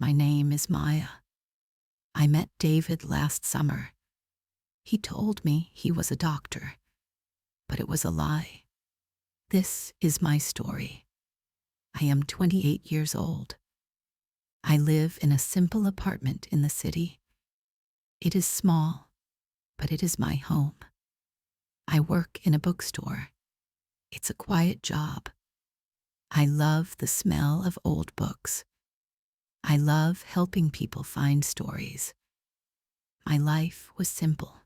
My name is Maya. I met David last summer. He told me he was a doctor, but it was a lie. This is my story. I am 28 years old. I live in a simple apartment in the city. It is small, but it is my home. I work in a bookstore. It's a quiet job. I love the smell of old books. I love helping people find stories. My life was simple.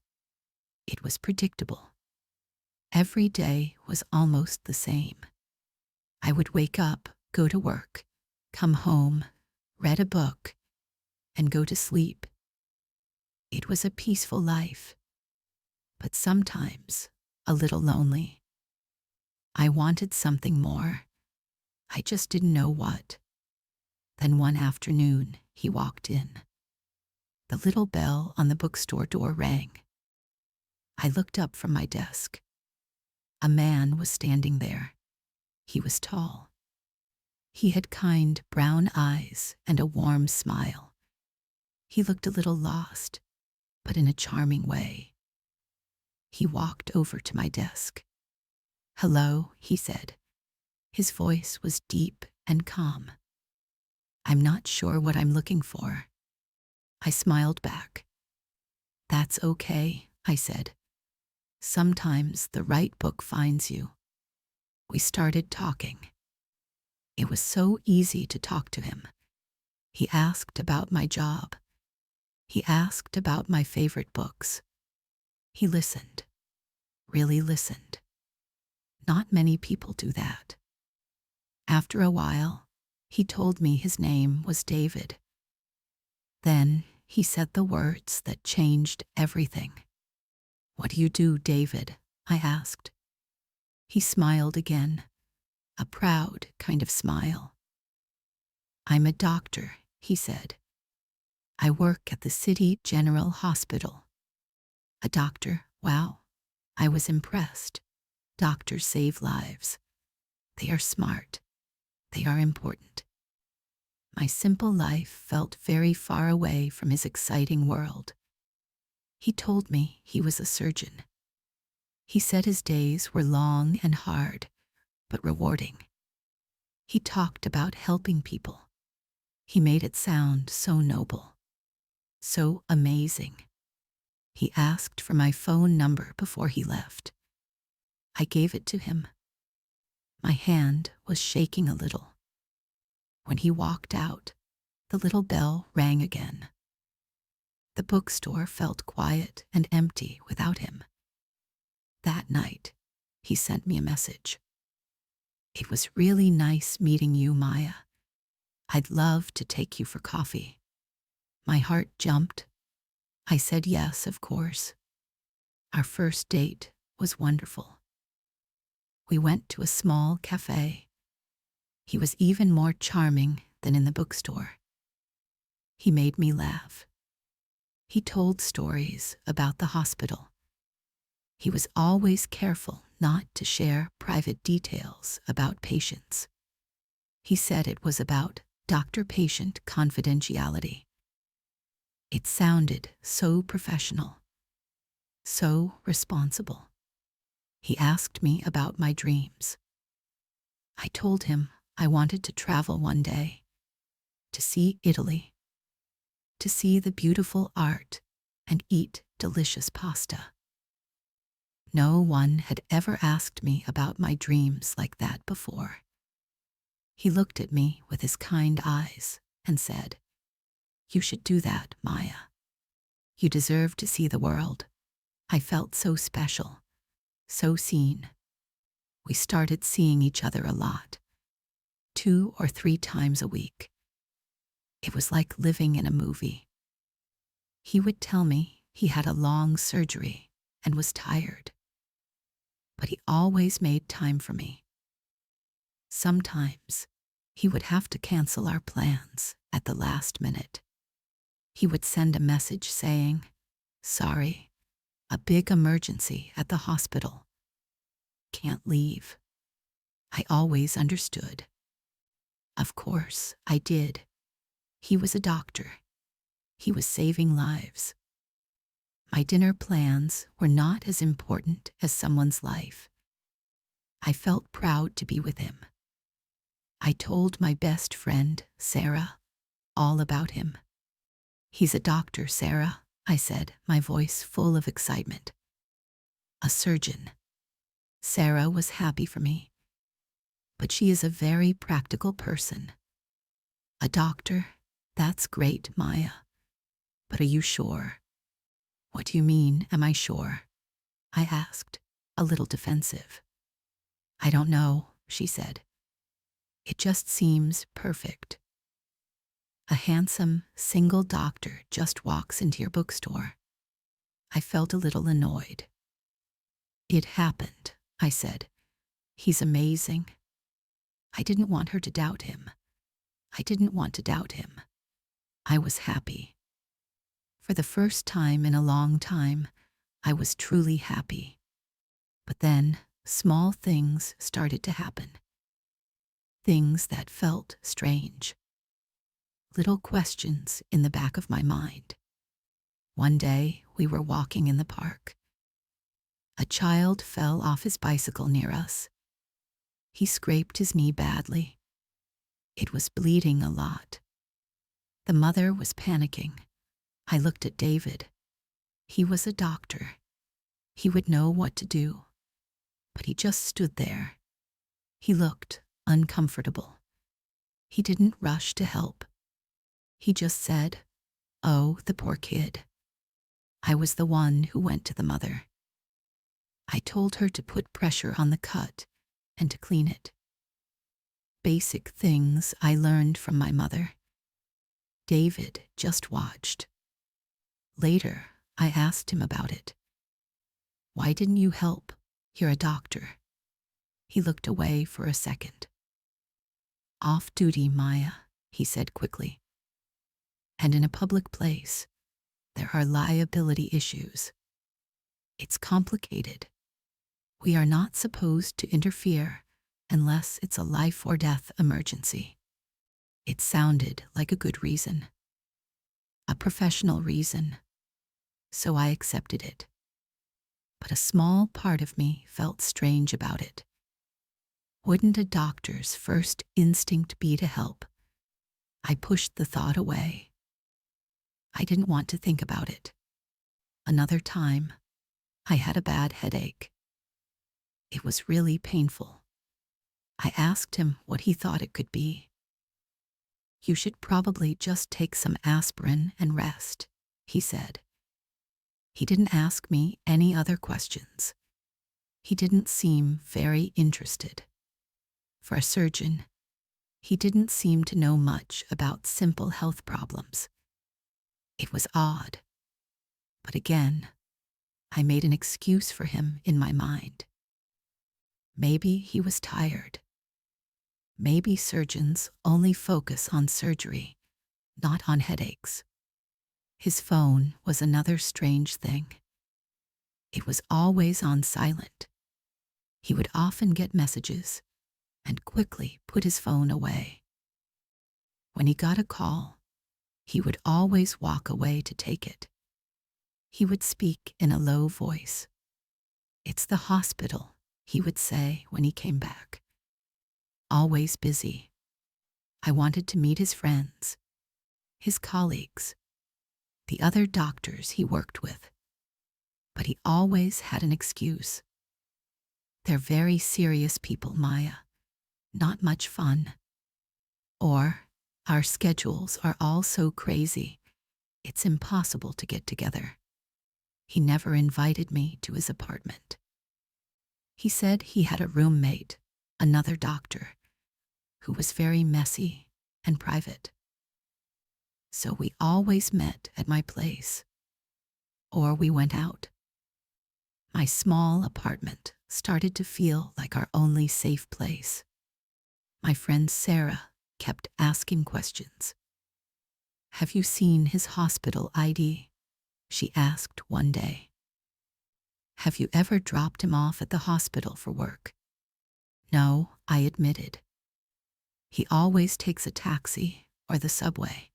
It was predictable. Every day was almost the same. I would wake up, go to work, come home, read a book, and go to sleep. It was a peaceful life, but sometimes a little lonely. I wanted something more. I just didn't know what. Then one afternoon, he walked in. The little bell on the bookstore door rang. I looked up from my desk. A man was standing there. He was tall. He had kind brown eyes and a warm smile. He looked a little lost, but in a charming way. He walked over to my desk. "Hello," he said. His voice was deep and calm. "I'm not sure what I'm looking for." I smiled back. "That's okay," I said. "Sometimes the right book finds you." We started talking. It was so easy to talk to him. He asked about my job. He asked about my favorite books. He listened, really listened. Not many people do that. After a while, he told me his name was David. Then he said the words that changed everything. "What do you do, David?" I asked. He smiled again, a proud kind of smile. "I'm a doctor," he said. "I work at the City General Hospital." A doctor? Wow. I was impressed. Doctors save lives. They are smart. They are important. My simple life felt very far away from his exciting world. He told me he was a surgeon. He said his days were long and hard, but rewarding. He talked about helping people. He made it sound so noble, so amazing. He asked for my phone number before he left. I gave it to him. My hand was shaking a little. When he walked out, the little bell rang again. The bookstore felt quiet and empty without him. That night, he sent me a message. "It was really nice meeting you, Maya. I'd love to take you for coffee." My heart jumped. I said yes, of course. Our first date was wonderful. We went to a small cafe. He was even more charming than in the bookstore. He made me laugh. He told stories about the hospital. He was always careful not to share private details about patients. He said it was about doctor-patient confidentiality. It sounded so professional, so responsible. He asked me about my dreams. I told him I wanted to travel one day, to see Italy, to see the beautiful art and eat delicious pasta. No one had ever asked me about my dreams like that before. He looked at me with his kind eyes and said, "You should do that, Maya. You deserve to see the world." I felt so special, so seen. We started seeing each other a lot, 2 or 3 times a week. It was like living in a movie. He would tell me he had a long surgery and was tired, but he always made time for me. Sometimes he would have to cancel our plans at the last minute. He would send a message saying, "Sorry, a big emergency at the hospital. Can't leave." I always understood. Of course, I did. He was a doctor. He was saving lives. My dinner plans were not as important as someone's life. I felt proud to be with him. I told my best friend, Sarah, all about him. "He's a doctor, Sarah," I said, my voice full of excitement. "A surgeon." Sarah was happy for me. "But she is a very practical person." "A doctor? That's great, Maya. But are you sure?" "What do you mean, am I sure?" I asked, a little defensive. "I don't know," she said. "It just seems perfect. A handsome, single doctor just walks into your bookstore." I felt a little annoyed. "It happened," I said. "He's amazing." I didn't want her to doubt him. I didn't want to doubt him. I was happy. For the first time in a long time, I was truly happy. But then, small things started to happen. Things that felt strange. Little questions in the back of my mind. One day, we were walking in the park. A child fell off his bicycle near us. He scraped his knee badly. It was bleeding a lot. The mother was panicking. I looked at David. He was a doctor. He would know what to do. But he just stood there. He looked uncomfortable. He didn't rush to help. He just said, "Oh, the poor kid." I was the one who went to the mother. I told her to put pressure on the cut and to clean it. Basic things I learned from my mother. David just watched. Later, I asked him about it. "Why didn't you help? You're a doctor." He looked away for a second. "Off duty, Maya," he said quickly. "And in a public place, there are liability issues. It's complicated. We are not supposed to interfere unless it's a life or death emergency." It sounded like a good reason. A professional reason. So I accepted it. But a small part of me felt strange about it. Wouldn't a doctor's first instinct be to help? I pushed the thought away. I didn't want to think about it. Another time, I had a bad headache. It was really painful. I asked him what he thought it could be. "You should probably just take some aspirin and rest," he said. He didn't ask me any other questions. He didn't seem very interested. For a surgeon, he didn't seem to know much about simple health problems. It was odd. But again, I made an excuse for him in my mind. Maybe he was tired. Maybe surgeons only focus on surgery, not on headaches. His phone was another strange thing. It was always on silent. He would often get messages and quickly put his phone away. When he got a call, he would always walk away to take it. He would speak in a low voice. "It's the hospital," he would say when he came back. Always busy. I wanted to meet his friends, his colleagues, the other doctors he worked with. But he always had an excuse. "They're very serious people, Maya. Not much fun." Or, "Our schedules are all so crazy, it's impossible to get together." He never invited me to his apartment. He said he had a roommate, another doctor, who was very messy and private. So we always met at my place. Or we went out. My small apartment started to feel like our only safe place. My friend Sarah kept asking questions. "Have you seen his hospital ID?" she asked one day. "Have you ever dropped him off at the hospital for work?" "No," I admitted. "He always takes a taxi or the subway.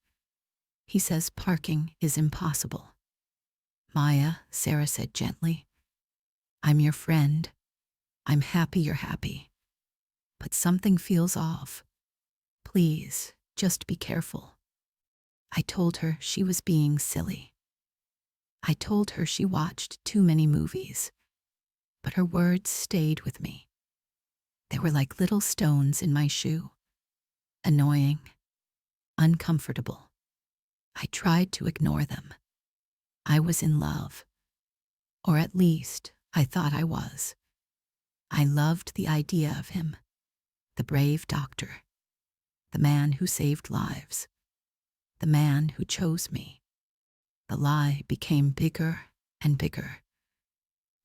He says parking is impossible. Maya, Sarah said gently, I'm your friend. I'm happy you're happy. But something feels off. Please, just be careful. I told her she was being silly. I told her she watched too many movies. But her words stayed with me. They were like little stones in my shoe. Annoying, uncomfortable. I tried to ignore them. I was in love. Or at least, I thought I was. I loved the idea of him. The brave doctor. The man who saved lives. The man who chose me. The lie became bigger and bigger.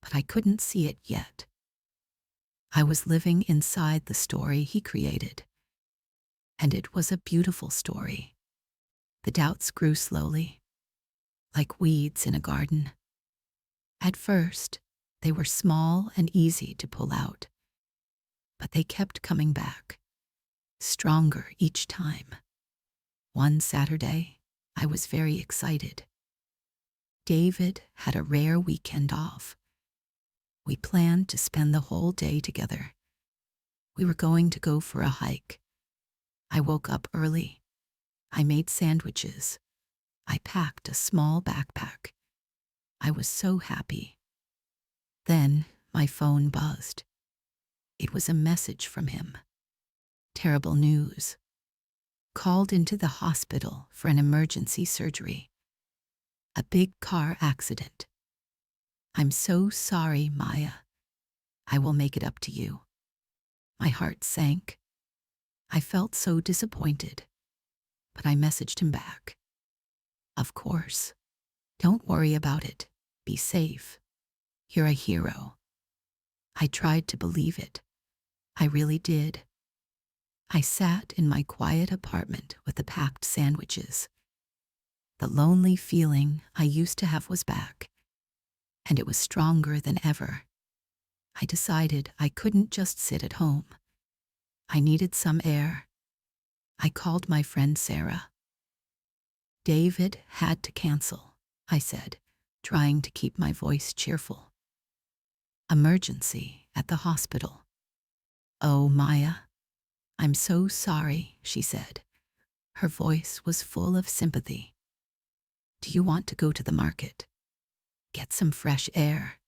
But I couldn't see it yet. I was living inside the story he created. And it was a beautiful story. The doubts grew slowly, like weeds in a garden. At first, they were small and easy to pull out. But they kept coming back, stronger each time. One Saturday, I was very excited. David had a rare weekend off. We planned to spend the whole day together. We were going to go for a hike. I woke up early. I made sandwiches. I packed a small backpack. I was so happy. Then my phone buzzed. It was a message from him. Terrible news. Called into the hospital for an emergency surgery. A big car accident. I'm so sorry, Maya. I will make it up to you. My heart sank. I felt so disappointed, but I messaged him back. Of course. Don't worry about it. Be safe. You're a hero. I tried to believe it. I really did. I sat in my quiet apartment with the packed sandwiches. The lonely feeling I used to have was back, and it was stronger than ever. I decided I couldn't just sit at home. I needed some air. I called my friend Sarah. David had to cancel, I said, trying to keep my voice cheerful. Emergency at the hospital. Oh, Maya, I'm so sorry, she said. Her voice was full of sympathy. Do you want to go to the market? Get some fresh air.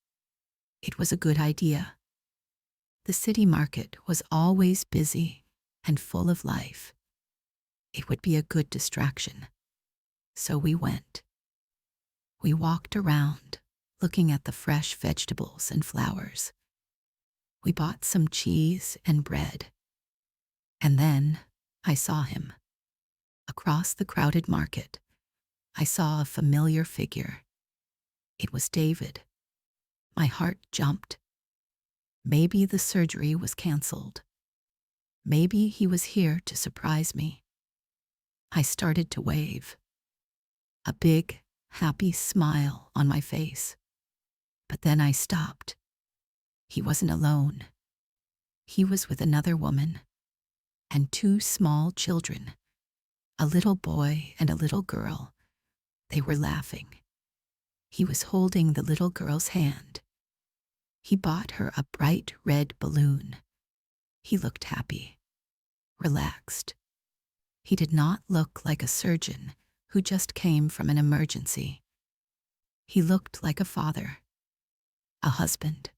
It was a good idea. The city market was always busy and full of life. It would be a good distraction. So we went. We walked around, looking at the fresh vegetables and flowers. We bought some cheese and bread. And then I saw him. Across the crowded market, I saw a familiar figure. It was David. My heart jumped. Maybe the surgery was canceled. Maybe he was here to surprise me. I started to wave. A big, happy smile on my face. But then I stopped. He wasn't alone. He was with another woman and two small children, a little boy and a little girl. They were laughing. He was holding the little girl's hand. He bought her a bright red balloon. He looked happy, relaxed. He did not look like a surgeon who just came from an emergency. He looked like a father, a husband.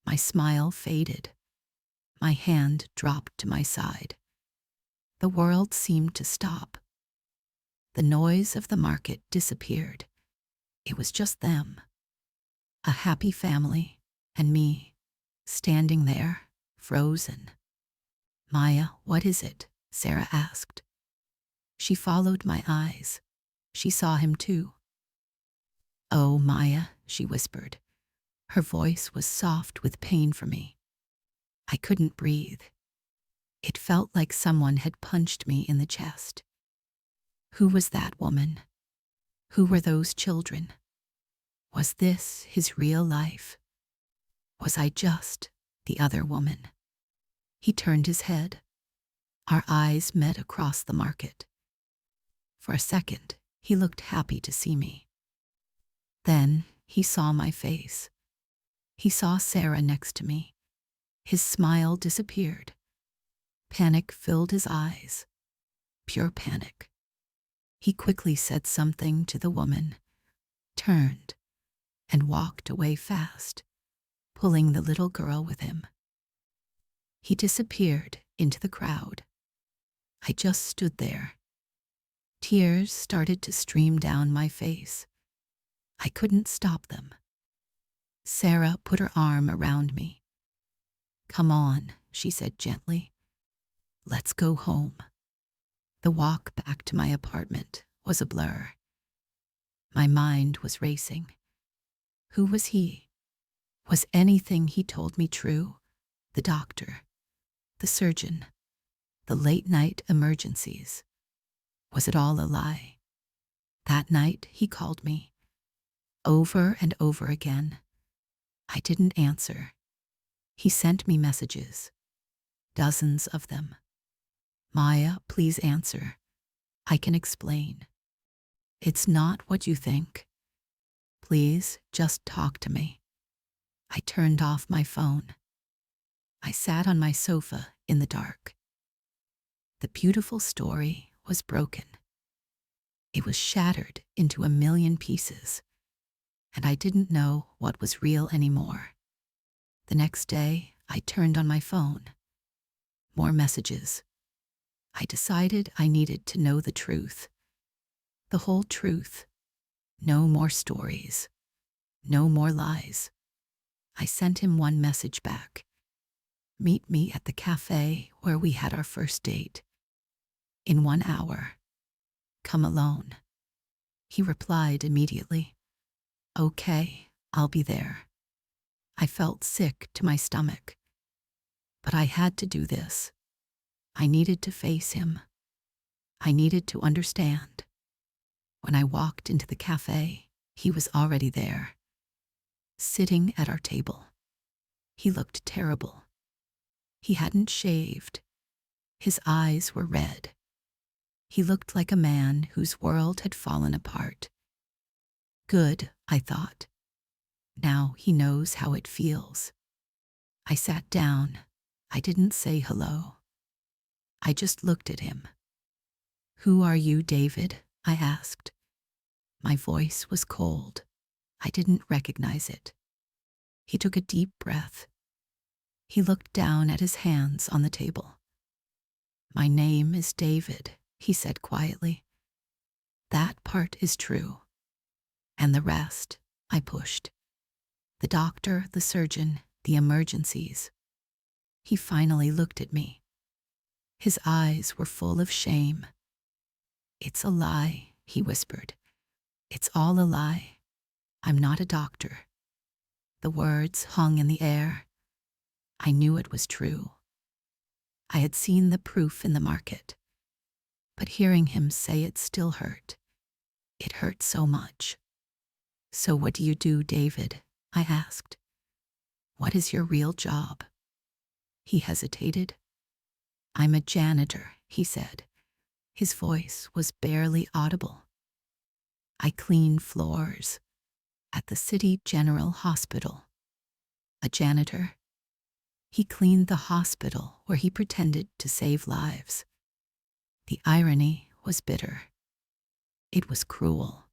My smile faded. My hand dropped to my side. The world seemed to stop. The noise of the market disappeared. It was just them. A happy family and me, standing there, frozen. Maya, what is it? Sarah asked. She followed my eyes. She saw him too. Oh, Maya, she whispered. Her voice was soft with pain for me. I couldn't breathe. It felt like someone had punched me in the chest. Who was that woman? Who were those children? Was this his real life? Was I just the other woman? He turned his head. Our eyes met across the market. For a second, He looked happy to see me. Then he saw my face. He saw Sarah next to me. His smile disappeared. Panic filled his eyes. Pure panic. He quickly said something to the woman, turned, and walked away fast, pulling the little girl with him. He disappeared into the crowd. I just stood there. Tears started to stream down my face. I couldn't stop them. Sarah put her arm around me. "Come on," she said gently. "Let's go home." The walk back to my apartment was a blur. My mind was racing. Who was he? Was anything he told me true? The doctor, the surgeon, the late-night emergencies. Was it all a lie? That night he called me, over and over again. I didn't answer. He sent me messages, dozens of them. "Maya, please answer. I can explain. It's not what you think. Please just talk to me." I turned off my phone. I sat on my sofa in the dark. The beautiful story was broken. It was shattered into a million pieces, and I didn't know what was real anymore. The next day, I turned on my phone. More messages. I decided I needed to know the truth. The whole truth. No more stories. No more lies. I sent him one message back. "Meet me at the cafe where we had our first date. In 1 hour. Come alone." He replied immediately. "Okay, I'll be there." I felt sick to my stomach. But I had to do this. I needed to face him. I needed to understand. When I walked into the cafe, he was already there, sitting at our table. He looked terrible. He hadn't shaved. His eyes were red. He looked like a man whose world had fallen apart. Good, I thought. Now he knows how it feels. I sat down. I didn't say hello. I just looked at him. "Who are you, David?" I asked. My voice was cold. I didn't recognize it. He took a deep breath. He looked down at his hands on the table. "My name is David," he said quietly. "That part is true. And the rest, I pushed. The doctor, the surgeon, the emergencies." He finally looked at me. His eyes were full of shame. "It's a lie," he whispered. "It's all a lie. I'm not a doctor." The words hung in the air. I knew it was true. I had seen the proof in the market. But hearing him say it still hurt. It hurt so much. "So what do you do, David?" I asked. "What is your real job?" He hesitated. "I'm a janitor," he said. His voice was barely audible. "I clean floors at the City General Hospital." A janitor? He cleaned the hospital where he pretended to save lives. The irony was bitter. It was cruel.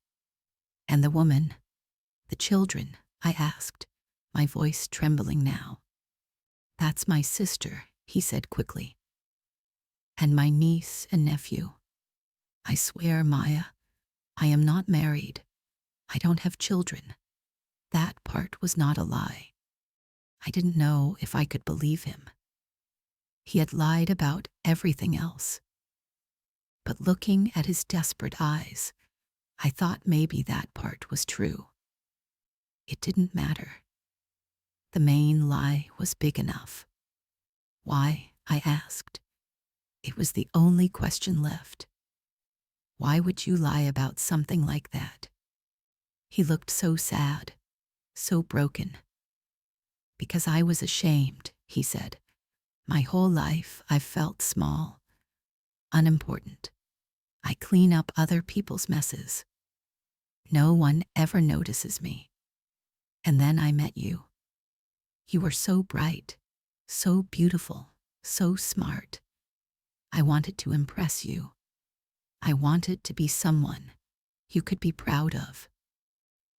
"And the woman? The children?" I asked, my voice trembling now. "That's my sister," he said quickly. "And my niece and nephew. I swear, Maya, I am not married. I don't have children." That part was not a lie. I didn't know if I could believe him. He had lied about everything else. But looking at his desperate eyes, I thought maybe that part was true. It didn't matter. The main lie was big enough. "Why?" I asked. It was the only question left. "Why would you lie about something like that?" He looked so sad, so broken. "Because I was ashamed," he said. "My whole life I've felt small, unimportant. I clean up other people's messes. No one ever notices me. And then I met you. You were so bright, so beautiful, so smart. I wanted to impress you. I wanted to be someone you could be proud of.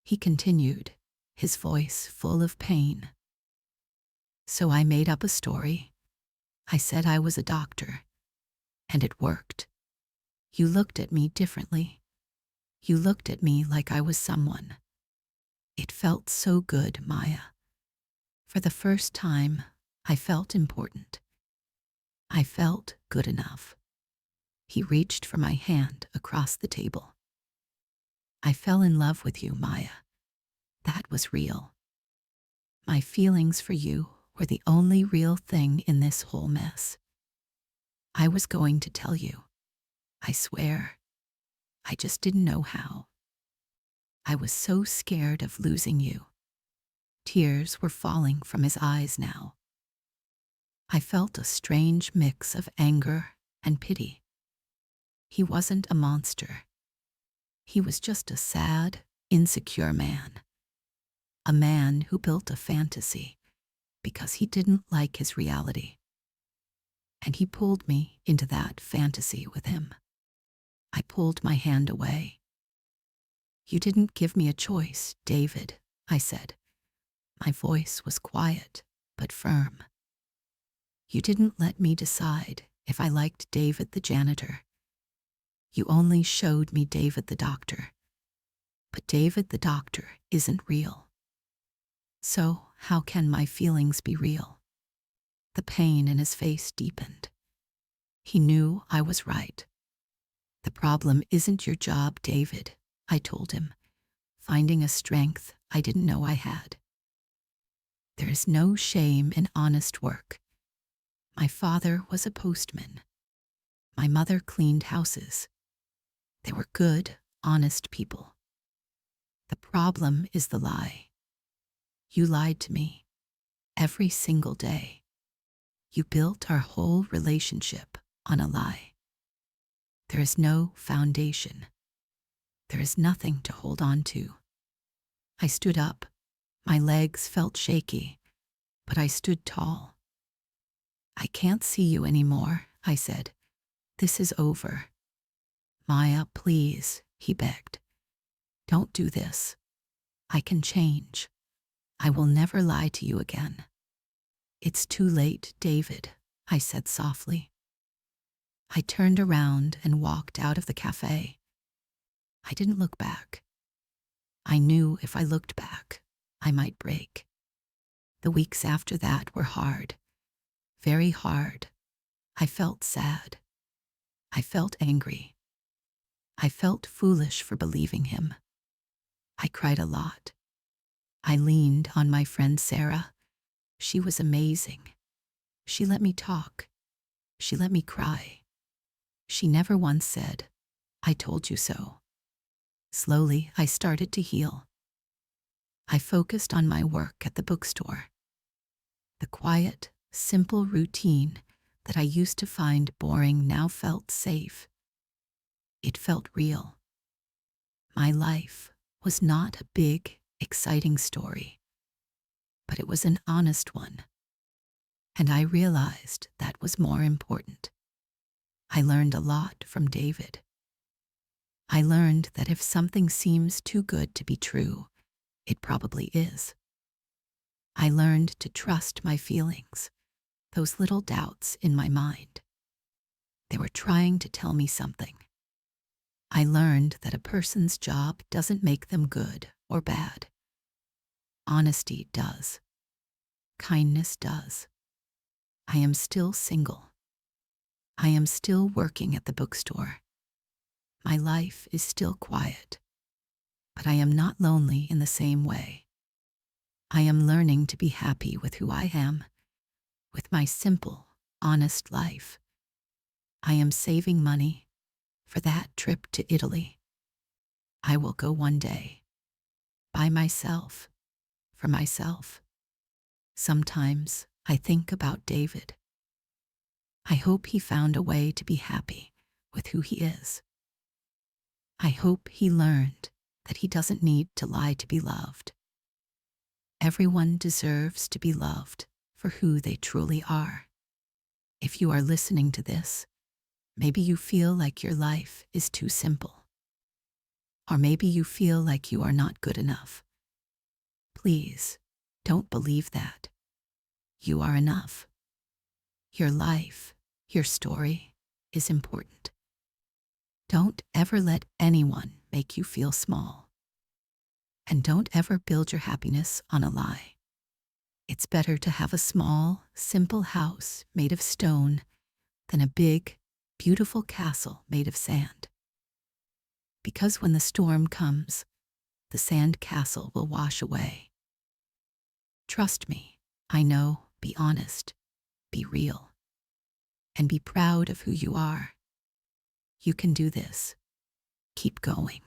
He continued, his voice full of pain. So I made up a story. I said I was a doctor, and it worked. You looked at me differently. You looked at me like I was someone. It felt so good, Maya. For the first time, I felt important. I felt good enough. He reached for my hand across the table. I fell in love with you, Maya. That was real. My feelings for you were the only real thing in this whole mess. I was going to tell you. I swear. I just didn't know how. I was so scared of losing you. Tears were falling from his eyes now. I felt a strange mix of anger and pity. He wasn't a monster. He was just a sad, insecure man. A man who built a fantasy because he didn't like his reality. And he pulled me into that fantasy with him. I pulled my hand away. You didn't give me a choice, David, I said. My voice was quiet, but firm. You didn't let me decide if I liked David the janitor. You only showed me David the doctor. But David the doctor isn't real. So how can my feelings be real? The pain in his face deepened. He knew I was right. The problem isn't your job, David, I told him, finding a strength I didn't know I had. There is no shame in honest work. My father was a postman. My mother cleaned houses. They were good, honest people. The problem is the lie. You lied to me every single day. You built our whole relationship on a lie. There is no foundation. There is nothing to hold on to. I stood up. My legs felt shaky, but I stood tall. I can't see you anymore, I said. This is over. Maya, please, he begged. Don't do this. I can change. I will never lie to you again. It's too late, David, I said softly. I turned around and walked out of the cafe. I didn't look back. I knew if I looked back, I might break. The weeks after that were hard, very hard. I felt sad. I felt angry. I felt foolish for believing him. I cried a lot. I leaned on my friend Sarah. She was amazing. She let me talk. She let me cry. She never once said, I told you so. Slowly, I started to heal. I focused on my work at the bookstore. The quiet, simple routine that I used to find boring now felt safe. It felt real. My life was not a big, exciting story, but it was an honest one. And I realized that was more important. I learned a lot from David. I learned that if something seems too good to be true, it probably is. I learned to trust my feelings, those little doubts in my mind. They were trying to tell me something. I learned that a person's job doesn't make them good or bad. Honesty does. Kindness does. I am still single. I am still working at the bookstore. My life is still quiet, but I am not lonely in the same way. I am learning to be happy with who I am, with my simple, honest life. I am saving money for that trip to Italy. I will go one day, by myself, for myself. Sometimes I think about David. I hope he found a way to be happy with who he is. I hope he learned that he doesn't need to lie to be loved. Everyone deserves to be loved for who they truly are. If you are listening to this, maybe you feel like your life is too simple. Or maybe you feel like you are not good enough. Please, don't believe that. You are enough. Your life, your story, is important. Don't ever let anyone make you feel small. And don't ever build your happiness on a lie. It's better to have a small, simple house made of stone than a big, beautiful castle made of sand. Because when the storm comes, the sand castle will wash away. Trust me, I know, be honest, be real, and be proud of who you are. You can do this. Keep going.